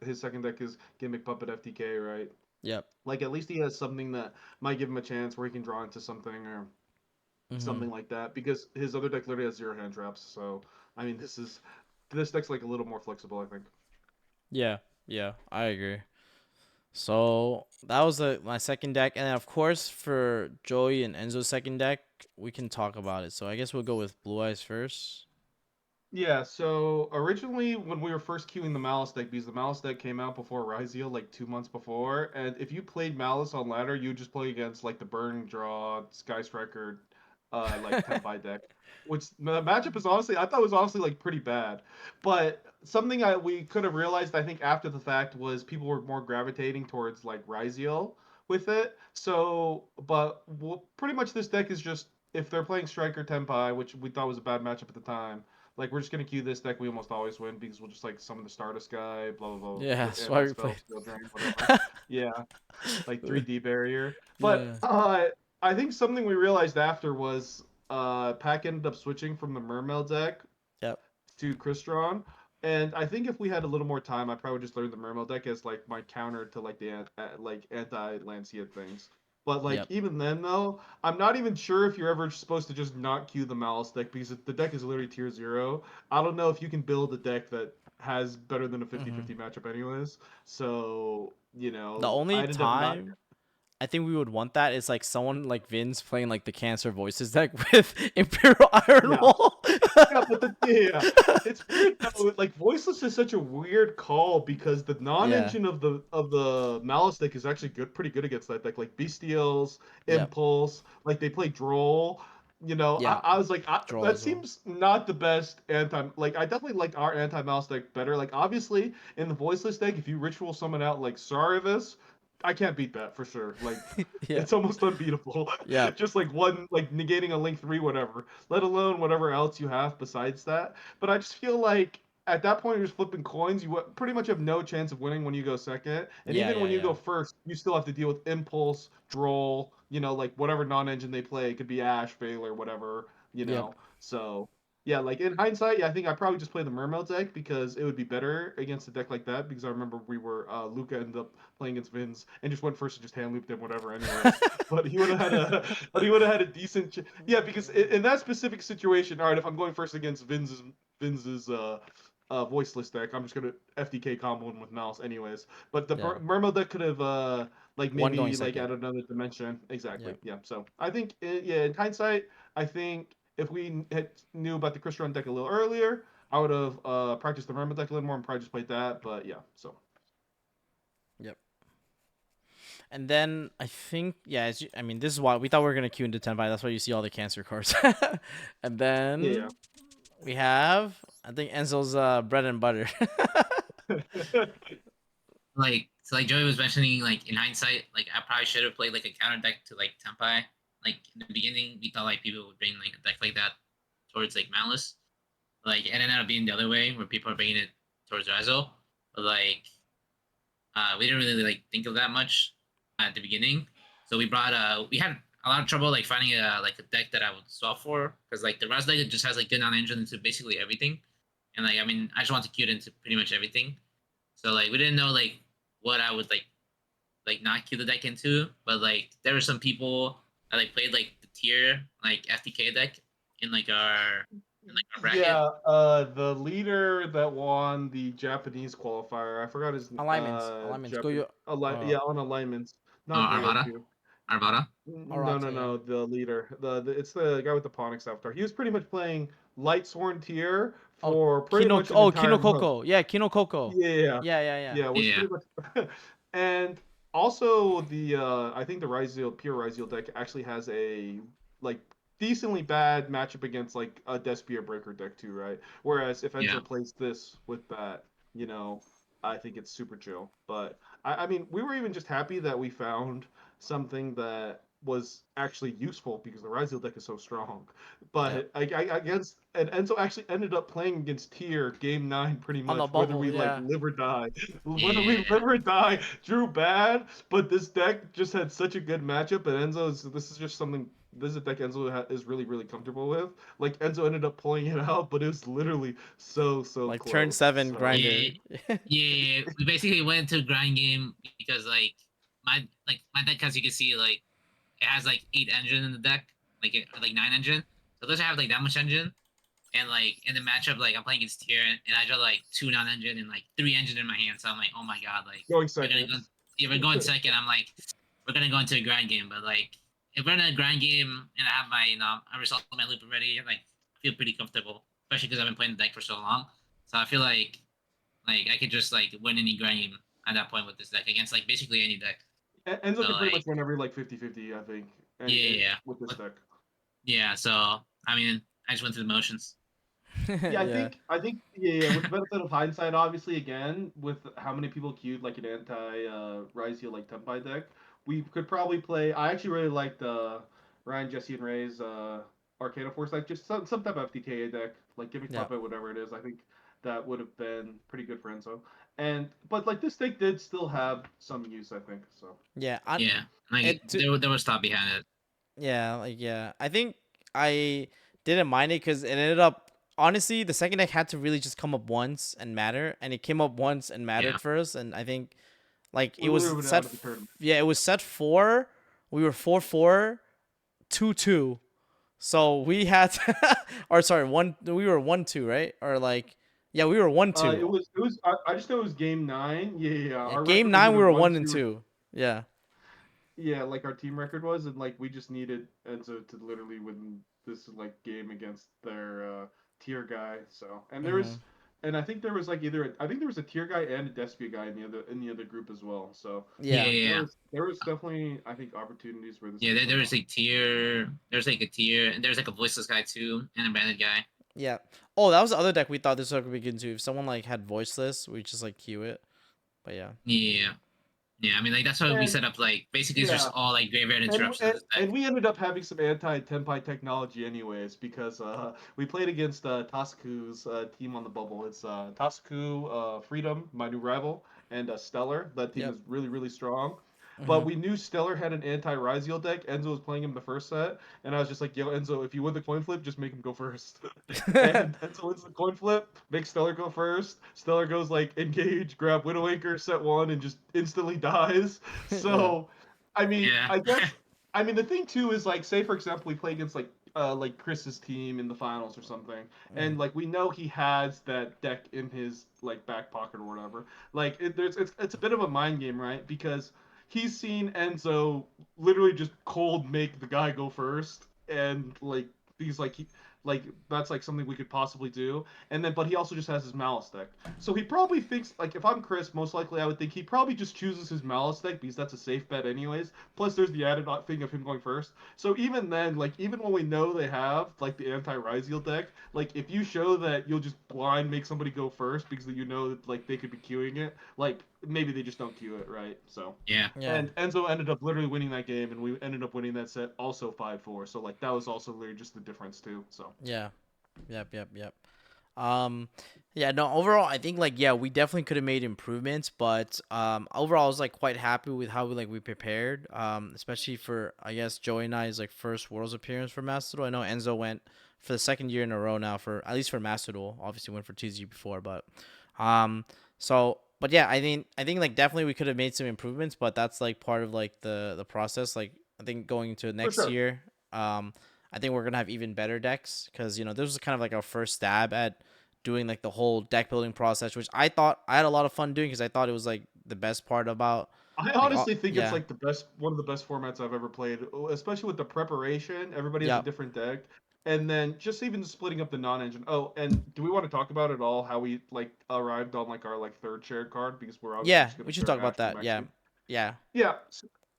his second deck is Gimmick Puppet FTK, right? yep. Like at least he has something that might give him a chance where he can draw into something or Mhm. something like that. Because his other deck literally has 0 hand traps. So I mean, this deck's like a little more flexible, I think. Yeah, yeah, I agree. So that was my second deck, and then of course for Joey and Enzo's second deck, we can talk about it. So I guess we'll go with Blue Eyes first. Yeah, so originally when we were first queuing the Malice deck, because the Malice deck came out before Ryzeal, like 2 months before, and if you played Malice on ladder, you would just play against like the Burn Draw, Sky Striker, like Tenpai deck. Which the matchup is honestly, I thought was honestly like pretty bad. But something we could have realized, I think, after the fact was people were more gravitating towards like Ryzeal with it. So, but pretty much this deck is just if they're playing Striker Tenpai, which we thought was a bad matchup at the time, like we're just gonna queue this deck. We almost always win because we'll just like summon the Stardust guy, blah blah Yeah, blah, that's why anti we spell, played. skill drain, whatever. Yeah, like 3D barrier. But Yeah. I think something we realized after was Pack ended up switching from the Mermail deck Yep. to Crystron. And I think if we had a little more time, I probably just learned the Mermail deck as like my counter to like the like anti Lancea things. But like Yep. even then though, I'm not even sure if you're ever supposed to just not queue the Malice deck because the deck is literally tier 0. I don't know if you can build a deck that has better than a Mhm. 50-50 matchup anyways. So, The I only ended up not. time I think we would want that is like someone like Vince playing like the Cancer Voices deck with Imperial Iron Yeah. Wall. Yeah, but yeah, it's weird though. Like voiceless is such a weird call because the Yeah. non-engine of the Malice deck is actually pretty good against that deck. Like Bestials, Yep. Impulse, like they play Droll. Yeah. I was like, Draw that as well. seems not the best anti. Like I definitely like our anti-Mouse deck better. Like obviously in the voiceless deck, if you ritual summon out like Saravis, I can't beat that for sure. Like, Yeah. it's almost unbeatable. Yeah. Just like one, like negating a link three, whatever. Let alone whatever else you have besides that. But I just feel like at that point you're just flipping coins. You pretty much have no chance of winning when you go second, and Yeah. even Yeah. when you Yeah. go first, you still have to deal with impulse, droll. Like whatever non-engine they play. It could be Ash, Veiler, whatever. Yep. So yeah, like in hindsight, yeah, I think I probably just play the Mermail deck because it would be better against a deck like that. Because I remember Luca ended up playing against Vince and just went first and just hand looped him whatever anyways. But he would have had a decent yeah, because in that specific situation, all right, if I'm going first against Vince's voiceless deck, I'm just gonna FDK combo him with mouse anyways. But the Yeah. Mermail deck could have like One going maybe like second. add another dimension. Exactly. Yep. Yeah. So I think yeah, in hindsight, I think if we had knew about the Crystron deck a little earlier, I would have practiced the Mermail deck a little more and probably just played that. But yeah, so Yep. And then I think, yeah, I mean, this is why we thought we were gonna queue into 10-5. That's why you see all the cancer cards. And yeah, then we have, I think Enzo's bread and butter. yeah. Like so, like Joey was mentioning, like in hindsight, like I probably should have played like a counter deck to like Tempai. Like in the beginning, we thought like people would bring like a deck like that towards like Malice, like and it ended up being the other way where people are bringing it towards Razzle. But like we didn't really like think of that much at the beginning. So we had a lot of trouble like finding a deck that I would swap for because like the Raz deck just has like good non engine into basically everything, and like I mean I just want to queue it into pretty much everything. So like we didn't know like what I would like not queue the deck into, but like there were some people that like played like the tier like FTK deck in like our bracket. Yeah, the leader that won the Japanese qualifier, I forgot his Alignments. Alignments. Go Japan you. yeah, on alignments, Oh, not Arvada, Goyoku. Arvada. No, no, Arata, yeah. no, the leader. It's the guy with the Ponix avatar. He was pretty much playing Light Sworn tier Oh, for pretty much an Kino entire month. Coco. Yeah, Kino Coco. Yeah, Yeah, yeah, yeah. yeah, was Yeah, pretty much. And also the I think the Ryzeal pure Ryzeal deck actually has a like decently bad matchup against like a Despia Breaker deck too, right? Whereas if yeah, Enzo plays this with that, I think it's super chill. But I mean, we were even just happy that we found something that was actually useful because the Ryzeal deck is so strong. Yep. But I guess and Enzo actually ended up playing against Tier Game 9 pretty On the much, whether bubble, we like yeah. live or die. Whether we yeah. live or die, Drew bad, but this deck just had such a good matchup, and this is just something. This is a deck Enzo is really, really comfortable with. Like, Enzo ended up pulling it out, but it was literally so Like turn close. 7 So, Yeah, grinder. yeah. We basically went into a grind game because my deck, as you can see, like it has like 8 engine in the deck, like 9 engine. So it doesn't have like that much engine. And like in the matchup, like I'm playing against tier, and I draw like 2 non-engine and like 3 engine in my hand. So I'm like, oh my god, like going we're gonna second. go, yeah, we're going second. I'm like, we're gonna go into a grind game, but like if we're in a grind game and I have my I resolved my loop already, like I feel pretty comfortable, especially because I've been playing the deck for so long. So I feel like I could just like win any grind game at that point with this deck against like basically any deck. Enzo So can pretty much like win every like 50-50, I think, yeah, with this but deck. yeah. So I mean, I just went through the motions. Yeah, I Yeah. think I think yeah, with the benefit of hindsight, obviously, again, with how many people queued like an anti Ryzeal like Tempai deck, we could probably play. I actually really liked Ryan, Jesse, and Ray's Arcana Force, like just some type of FTKA deck, like give me Yeah. puppet, whatever it is. I think that would have been pretty good for Enzo. And but like this deck did still have some use, I think. So Yeah. Yeah, like It there was thought behind it. Yeah, like yeah. I think I didn't mind it because it ended up honestly the second deck had to really just come up once and matter, and it came up once and Yeah, mattered for us, and I think like it we would was have been out set. of the tournament. Yeah, it was set 4. We were 4-4, 2-2. So we had or sorry, one we were 1-2, right? Or like yeah, we were one It two. was it was. I just know it was game 9. Yeah, yeah, yeah. Yeah, Our game record was 9 we either were one 1 and two. 2. Yeah. Yeah, like our team record was, and like we just needed Enzo to literally win this like game against their tier guy. So Mhm. and I think there was like I think there was a tier guy and a Despia guy in the other group as well. So yeah, Yeah. yeah, yeah. there was definitely I think opportunities where this Yeah, could there flip was out. a tier. There's like a tier, and there's like a voiceless guy too, and a branded guy. Yeah. Oh, that was the other deck we thought this would begin to. If someone like had voiceless, we just like queue it. But yeah. Yeah, Yeah, I mean, like that's why we And set up like basically it's just yeah, all like graveyard and interruptions and, as a and deck. we ended up having some anti-tempai technology anyways because we played against Tasuku's team on the bubble. It's Tasuku, Freedom, my new rival, and Stellar. That team Yep. is really really strong. Mm-hmm. But we knew Stellar had an anti-Ryziel deck. Enzo was playing him the first set, and I was just like, "Yo, Enzo, if you win the coin flip, just make him go first." And Enzo wins the coin flip, makes Stellar go first. Stellar goes like engage, grab Widowmaker, set one, and just instantly dies. Yeah. So I mean, Yeah. I guess I mean the thing too is like say for example we play against like Chris's team in the finals or something, Mm. and like we know he has that deck in his like back pocket or whatever. Like it's a bit of a mind game, right? Because he's seen Enzo literally just cold make the guy go first, and like he's like like that's like something we could possibly do. And then but he also just has his Malice deck. So he probably thinks like if I'm Chris, most likely I would think he probably just chooses his Malice deck because that's a safe bet anyways. Plus there's the added thing of him going first. So even then, like even when we know they have like the anti Ryziel deck, like if you show that you'll just blind make somebody go first because you know that like they could be queuing it, like maybe they just don't queue it, right? So Yeah. Yeah. and Enzo ended up literally winning that game, and we ended up winning that set also 5-4. So like that was also literally just the difference too. So Yeah. Yep. Yep. Yep. Um, yeah, no, overall, I think like, yeah, we definitely could have made improvements, but overall, I was like quite happy with how we prepared. Especially for I guess Joey and I's like first Worlds appearance for Master Duel. I know Enzo went for the second year in a row now for at least for Master Duel. Obviously went for TZ before, but um, but yeah, I think like definitely we could have made some improvements, but that's like part of like the process. Like I think going into for next sure. year, I think we're gonna have even better decks because this was kind of like our first stab at doing like the whole deck building process, which I thought I had a lot of fun doing because I thought it was like the best part about I like honestly think it's yeah, like the best, one of the best formats I've ever played, especially with the preparation. Everybody has a yep, different deck, and then just even splitting up the non-engine. Oh, and do we want to talk about it all? How we like arrived on like our like third shared card because we're obviously yeah. just gonna We should share talk about Astro that. Yeah, Maxi. yeah, Yeah.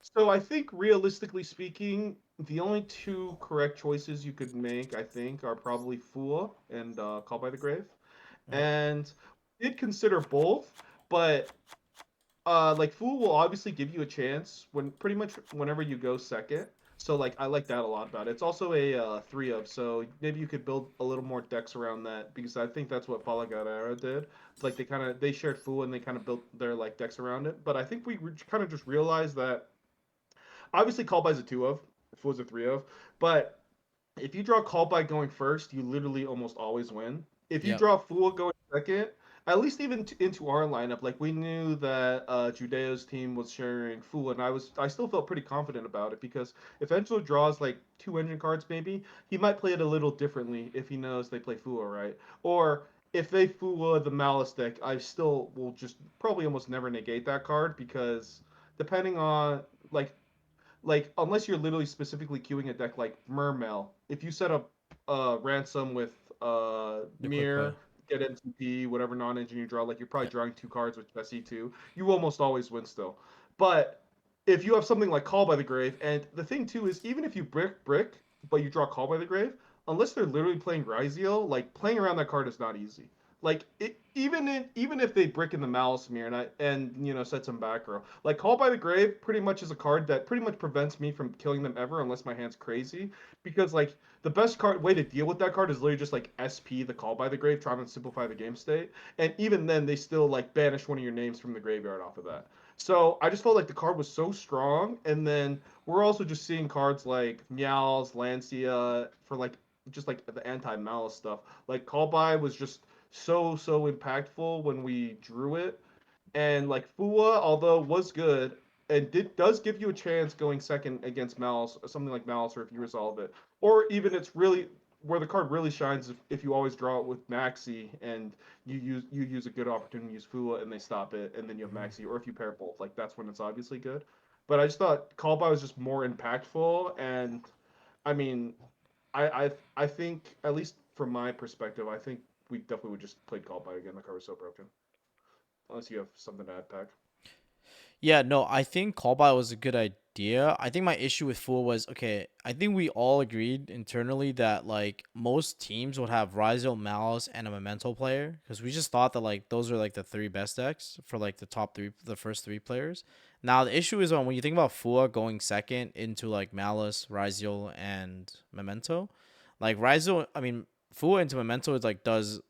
So I think realistically speaking, the only two correct choices you could make, I think, are probably Fool and Call by the Grave. mhm, And did consider both, but like Fool will obviously give you a chance when pretty much whenever you go second. So like I like that a lot about it. It's also a 3 of, so maybe you could build a little more decks around that because I think that's what Palagarera did. Like they shared Fool and they kind of built their like decks around it. But I think we kind of just realized that obviously Call by's a 2 of, Fool's a 3 of, but if you draw Call by going first, you literally almost always win. If you yep, draw Fool going second, at least even into our lineup, like we knew that Judeo's team was sharing Fool, and I still felt pretty confident about it because if Enzo draws like 2 engine cards, maybe he might play it a little differently if he knows they play Fool, right? Or if they Fool the Malice deck, I still will just probably almost never negate that card because depending on like unless you're literally specifically queuing a deck like Mermail, if you set up ransom with the quick play. mirror, get NTP, whatever non-engine you draw, like you're probably drawing 2 cards with Bessie too. You almost always win still. But if you have something like Call by the Grave, and the thing too is even if you brick, but you draw Call by the Grave, unless they're literally playing Ryziel, like playing around that card is not easy. Like even if they brick in the Malice Mirror and set some back row, like Call by the Grave pretty much is a card that pretty much prevents me from killing them ever unless my hand's crazy. Because like the best card way to deal with that card is literally just like SP the Call by the Grave, trying to simplify the game state. And even then they still like banish one of your names from the graveyard off of that. So I just felt like the card was so strong, and then we're also just seeing cards like Meows, Lancia for like just like the anti-malice stuff. Like Call by was just so impactful when we drew it, and like Fua, although was good and does give you a chance going second against Malice, something like Malice, or if you resolve it, or even it's really where the card really shines if you always draw it with Maxi and you use a good opportunity to use Fua and they stop it and then you have Mhm. Maxi, or if you pair both, like that's when it's obviously good. But I just thought Call by was just more impactful, and I mean, I think at least from my perspective, I think we definitely would just play Call by again. The card was so broken. Unless you have something to add, Pack. Yeah, no, I think callby was a good idea. I think my issue with Fool was okay. I think we all agreed internally that like most teams would have Ryzel, Malice, and a Memento player because we just thought that like those are like the three best decks for like the top three, the first three players. Now the issue is when you think about Fua going second into like Malice, Ryziel, and Memento, like Ryziel, I mean Fua into Memento is like does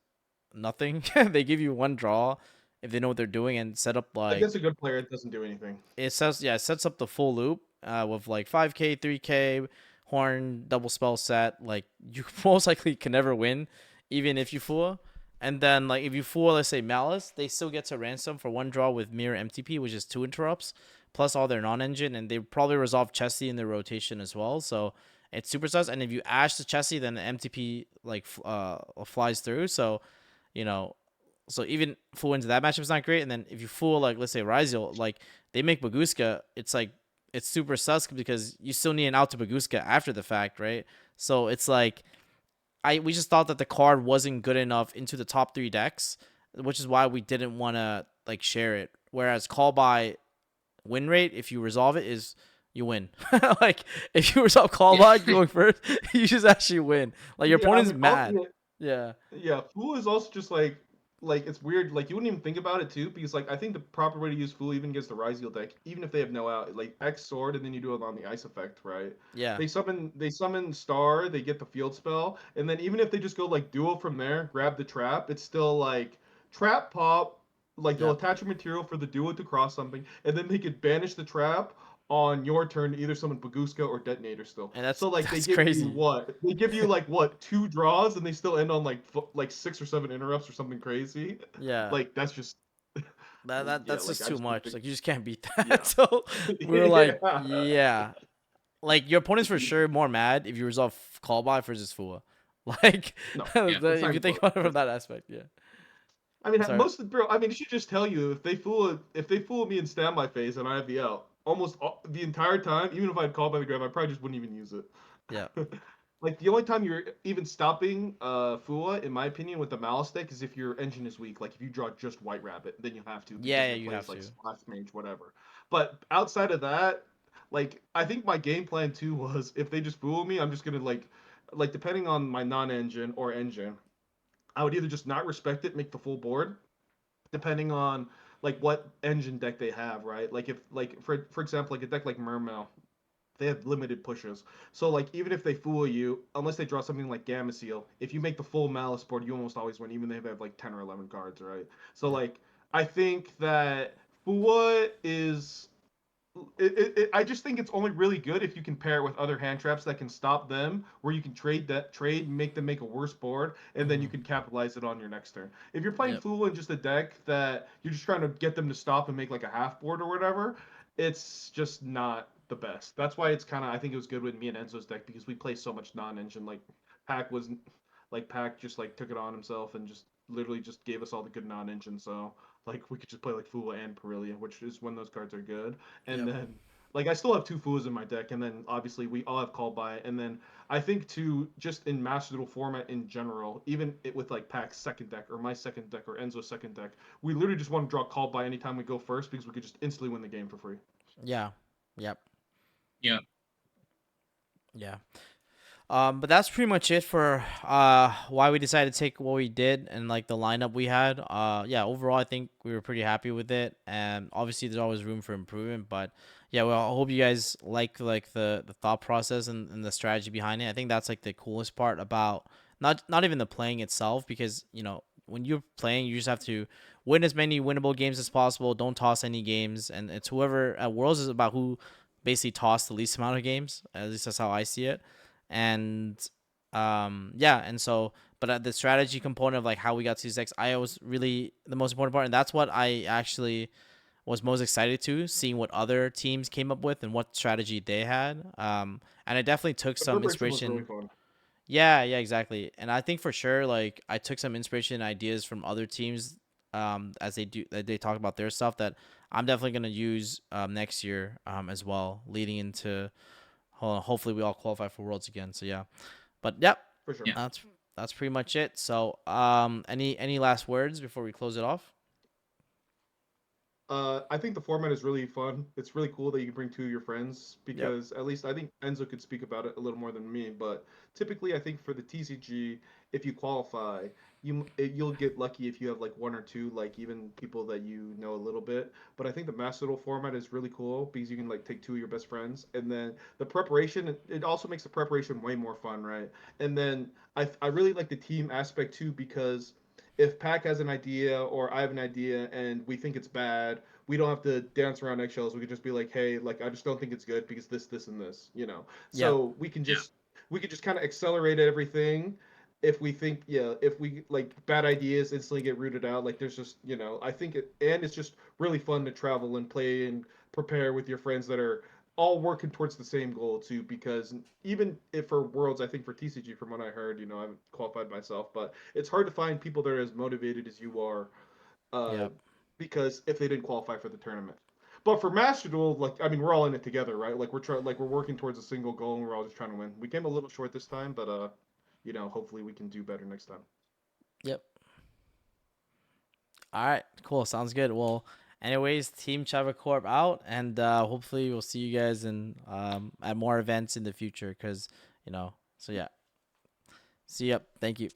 nothing. They give you one draw if they know what they're doing and set up Against like a good player, it doesn't do anything. it sets up the full loop with like 5k, 3k, horn, double spell set. Like you most likely can never win, even if you fool. And then like if you fool, let's say Malice, they still get to ransom for one draw with mirror MTP, which is two interrupts plus all their non-engine, and they probably resolve Chessie in their rotation as well. So it's super sus. And if you ash the Chessie, then the MTP like flies through. So you know, so even fool into that matchup is not great. And then if you fool like let's say Ryziel, like they make Baguska, it's like it's super sus because you still need an out to Baguska after the fact, right? So it's like we just thought that the card wasn't good enough into the top three decks, which is why we didn't want to like share it. Whereas call by win rate, if you resolve it, is you win. Like if you resolve call Yeah. by going first, you just actually win. Like your Yeah, I opponent's mean, also, mad. Yeah. yeah, Fool is also just like it's weird. Like you wouldn't even think about it too, because like I think the proper way to use Fool even against the Ryziel deck, even if they have no out, like X Sword, and then you do it on the Ice effect, right? Yeah. They summon Star, they get the field spell, and then even if they just go like Duel from there, grab the trap, it's still like trap pop. Like they'll Yep. attach a material for the duo to cross something, and then they could banish the trap on your turn to either summon Baguska or Detonator still. And that's So like they that's give you crazy. what? They give you like what, two draws and they still end on like 6 or 7 interrupts or something crazy. Yeah. Like that's just yeah, That's like just I too just didn't much. think Like you just can't beat that. yeah. So we were like, Yeah. yeah. Like your opponent's for sure more mad if you resolve call by versus Fua. Like No, Yeah. it's not if you even think close about it for from that sure. aspect, yeah. I mean, Sorry. most of the bro. I mean, it should just tell you if they fool me in standby phase and I have the out almost the entire time. Even if I had called by the grab, I probably just wouldn't even use it. Yeah. Like the only time you're even stopping Fua, in my opinion, with the Malice deck is if your engine is weak. Like if you draw just White Rabbit, then you have to Yeah, because yeah, your you play is have like to. Splash Mage, whatever. But outside of that, like I think my game plan too was if they just fool me, I'm just gonna like depending on my non-engine or engine, I would either just not respect it, make the full board, depending on like what engine deck they have, right? Like if like for example, like a deck like Mermail, they have limited pushes. So like even if they fool you, unless they draw something like Gamma Seal, if you make the full Malice board, you almost always win, even if they have like 10 or 11 cards, right? So Yeah. like I think that Fua is I just think it's only really good if you can pair it with other hand traps that can stop them, where you can trade, make them make a worse board, and then you Hmm. can capitalize it on your next turn. If you're playing Yep. Fool in just a deck that you're just trying to get them to stop and make like a half board or whatever, it's just not the best. That's why it's kind of I think it was good with me and Enzo's deck because we play so much non-engine. Pack just like took it on himself and just literally just gave us all the good non-engine. So like we could just play like Fool and Perillia, which is when those cards are good. And Yep. then like I still have two Fuas in my deck, and then obviously we all have Call By, and then I think to just in Master Duel format in general, even with like Pack's second deck or my second deck or Enzo's second deck, we literally just want to draw Call By anytime we go first because we could just instantly win the game for free. Yeah. Yep. Yeah. Yeah. But that's pretty much it for why we decided to take what we did and like the lineup we had. Yeah, overall I think we were pretty happy with it, and obviously there's always room for improvement. But yeah, well, I hope you guys like the thought process and the strategy behind it. I think that's like the coolest part about not even the playing itself, because when you're playing you just have to win as many winnable games as possible. Don't toss any games, and it's whoever at Worlds is about who basically tossed the least amount of games. At least that's how I see it. And yeah, and so but the strategy component of like how we got to these decks, I was really the most important part, and that's what I actually was most excited to seeing what other teams came up with and what strategy they had. And I definitely took The some preparation was really inspiration. fun. Yeah, yeah, exactly. And I think for sure, like I took some inspiration and ideas from other teams, as they talk about their stuff that I'm definitely gonna use next year as well, leading into hopefully we all qualify for Worlds again. So yeah, but yep, For sure. Yeah. that's pretty much it. So any last words before we close it off? I think the format is really fun. It's really cool that you can bring two of your friends Yep. because at least I think Enzo could speak about it a little more than me. But typically, I think for the TCG, if you qualify, you'll get lucky if you have like one or two, like even people that you know a little bit. But I think the Master Duel format is really cool because you can like take two of your best friends, and then the preparation. It also makes the preparation way more fun, right? And then I really like the team aspect too because if Pack has an idea or I have an idea and we think it's bad, we don't have to dance around eggshells. We could just be like, hey, like I just don't think it's good because this, and this, you know. Yep. So Yeah. we could just kind of accelerate everything if we think if we like bad ideas instantly get rooted out. Like there's just I think it's just really fun to travel and play and prepare with your friends that are all working towards the same goal too because even if for worlds I think for TCG from what I heard I haven't qualified myself but it's hard to find people that are as motivated as you are uh, Yep. because if they didn't qualify for the tournament. But for Master Duel, like I mean, we're all in it together, right? Like we're working towards a single goal, and we're all just trying to win. We came a little short this time, but hopefully we can do better next time. Yep. All right. Cool. Sounds good. Well, anyways, Team Chava Corp out, and hopefully we'll see you guys in at more events in the future. Cause So yeah. See ya. Thank you.